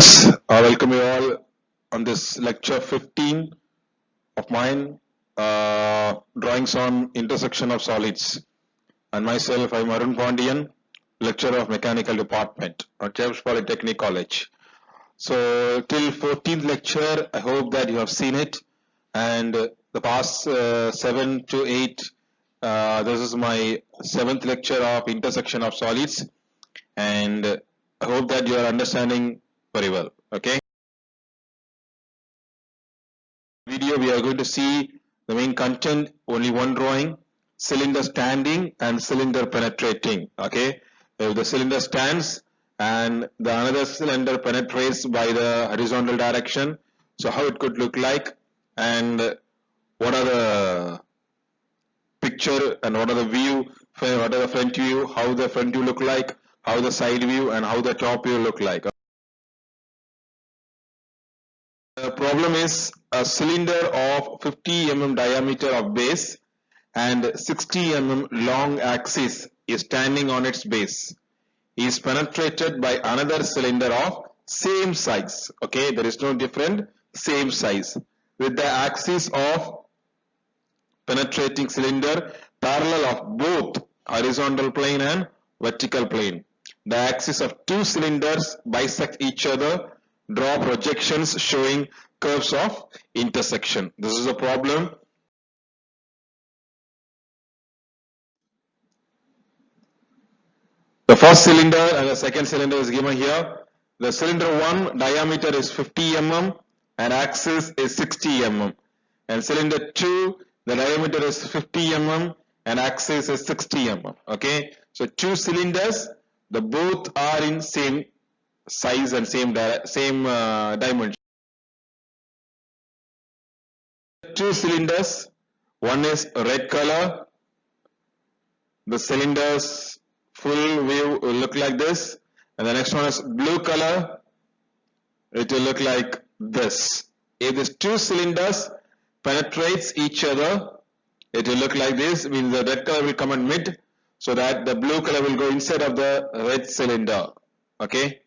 students, I welcome you all on this lecture 15 of mine, drawings on intersection of solids. And myself, I'm Arun Pondian, lecturer of mechanical department at James Polytechnic College. So till 14th lecture, I hope that you have seen it, and the past 7 to 8, this is my 7th lecture of intersection of solids, and I hope that you are understanding very well. Okay. Video we are going to see the main content, only one drawing, cylinder standing and cylinder penetrating. Okay, if the cylinder stands and the another cylinder penetrates by the horizontal direction, so how it could look like, and what are the picture and what are the view, what are the front view, how the front view look like, how the side view and how the top view look like. The problem is a cylinder of 50 mm diameter of base and 60 mm long axis is standing on its base, is penetrated by another cylinder of same size. Okay, there is no different, same size, with the axis of penetrating cylinder parallel of both horizontal plane and vertical plane. The axis of two cylinders bisect each other. Draw projections showing curves of intersection. This is a problem. The first cylinder and the second cylinder is given here. The cylinder 1 diameter is 50 mm and axis is 60 mm. And cylinder 2, the diameter is 50 mm and axis is 60 mm. Okay, so two cylinders, the both are in same size and same dimension. Two cylinders, one is red color, the cylinders full view will look like this, and the next one is blue color, it will look like this. If these two cylinders penetrates each other, it will look like this, means the red color will come in mid, so that the blue color will go inside of the red cylinder. Okay.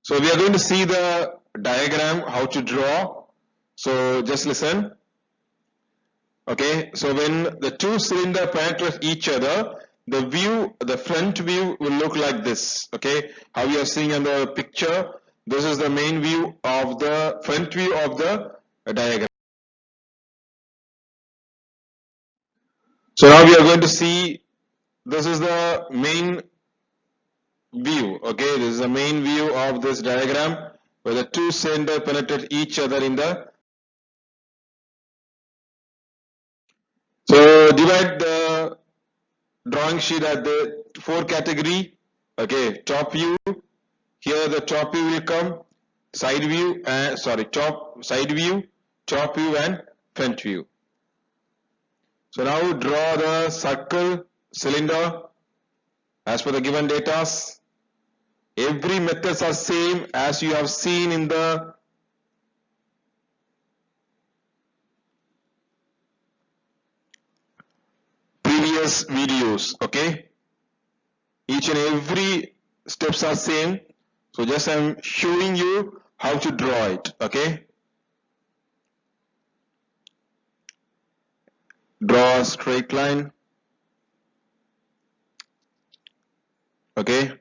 So we are going to see the diagram, how to draw. So just listen. Okay, so when the two cylinder penetrate each other, the view, the front view will look like this. Okay, how you are seeing in the picture, this is the main view of the front view of the diagram. So now we are going to see, this is the main view. Okay, this is the main view of this diagram where the two cylinder penetrate each other in the. So divide the drawing sheet at the 4 category. Okay, top view. Here the top view will come, side view and side view, top view and front view. So now draw the circle cylinder as per the given data. Every methods are same as you have seen in the previous videos. Okay, each and every steps are same. So just I am showing you how to draw it. Okay, draw a straight line. Okay,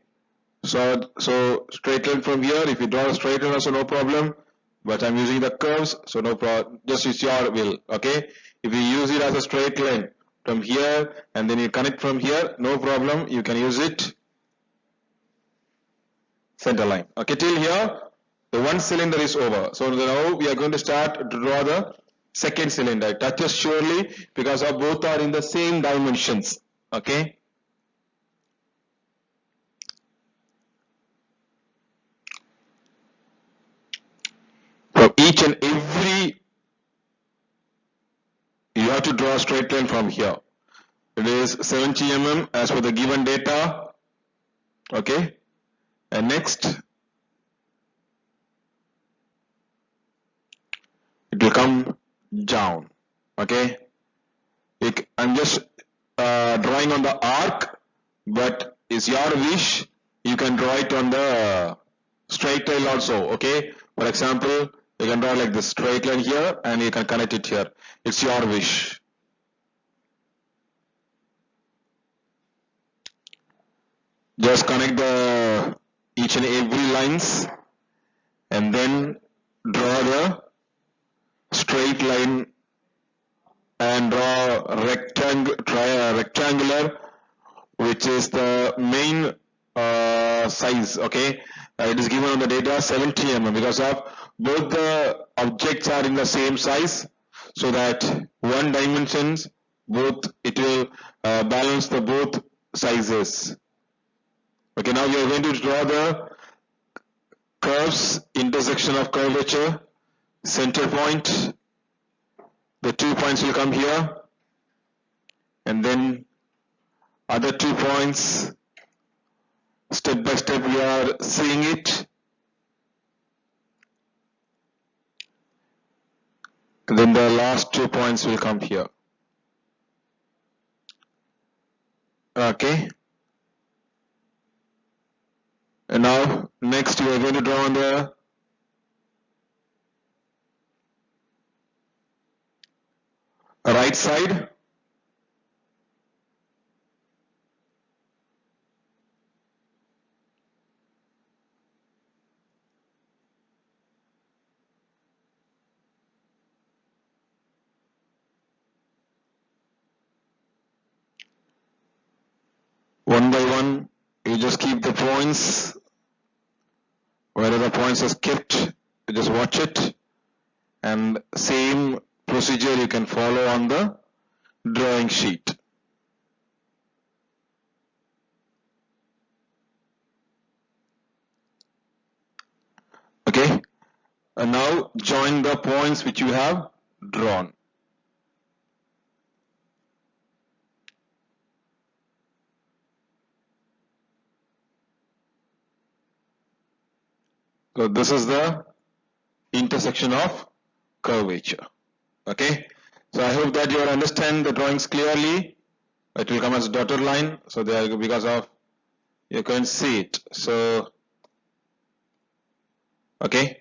so straight line from here. If you draw a straight line also no problem, but I'm using the curves, so no problem, just use your will. Okay, if you use it as a straight line from here and then you connect from here, no problem, you can use it center line. Okay, till here the one cylinder is over. So now we are going to start to draw the second cylinder. It touches surely because of both are in the same dimensions. Okay, From each and every, you have to draw a straight line from here. It is 70 mm as per the given data. Okay, and next it will come down. Okay, I'm just drawing on the arc, but it's your wish. You can draw it on the straight line also. Okay, for example, you can draw like this straight line here and you can connect it here. It's your wish. Just connect the each and every lines and then draw the straight line and draw rectangular, which is the main size. Okay, it is given on the data 70 mm because of both the objects are in the same size, so that one dimensions both it will balance the both sizes. Okay, now we are going to draw the curves, intersection of curvature, center point. The 2 points will come here, and then other 2 points. Step by step we are seeing it. And then the last 2 points will come here. Okay. And now next we are going to draw on the right side. One by one, you just keep the points. Where the points are skipped, you just watch it. And same procedure you can follow on the drawing sheet. Okay. And now join the points which you have drawn. So this is the intersection of curvature. Okay. So I hope that you understand the drawings clearly. It will come as dotted line. So there, because of you can see it. So okay.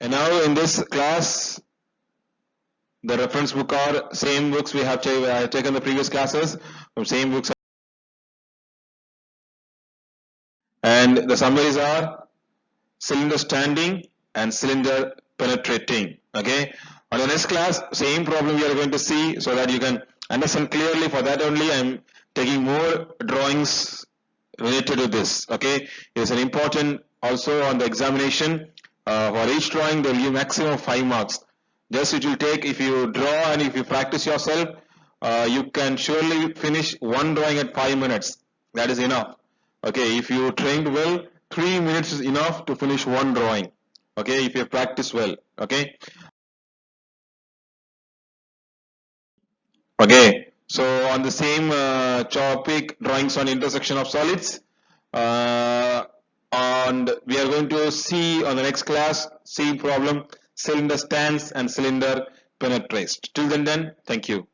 And now in this class, the reference book are same books we have taken the previous classes from same books, and the summaries are cylinder standing and cylinder penetrating. Okay, on the next class, same problem we are going to see so that you can understand clearly. For that only I am taking more drawings related to this. Okay, it's an important also on the examination. For each drawing they will give maximum 5 marks. Just it will take, if you draw and if you practice yourself, you can surely finish one drawing at 5 minutes. That is enough. Okay, if you trained well, 3 minutes is enough to finish one drawing. Okay, if you practice well. Okay. Okay, so on the same topic, drawings on intersection of solids, and we are going to see on the next class, same problem, cylinder stands and cylinder penetrates. Till then, thank you.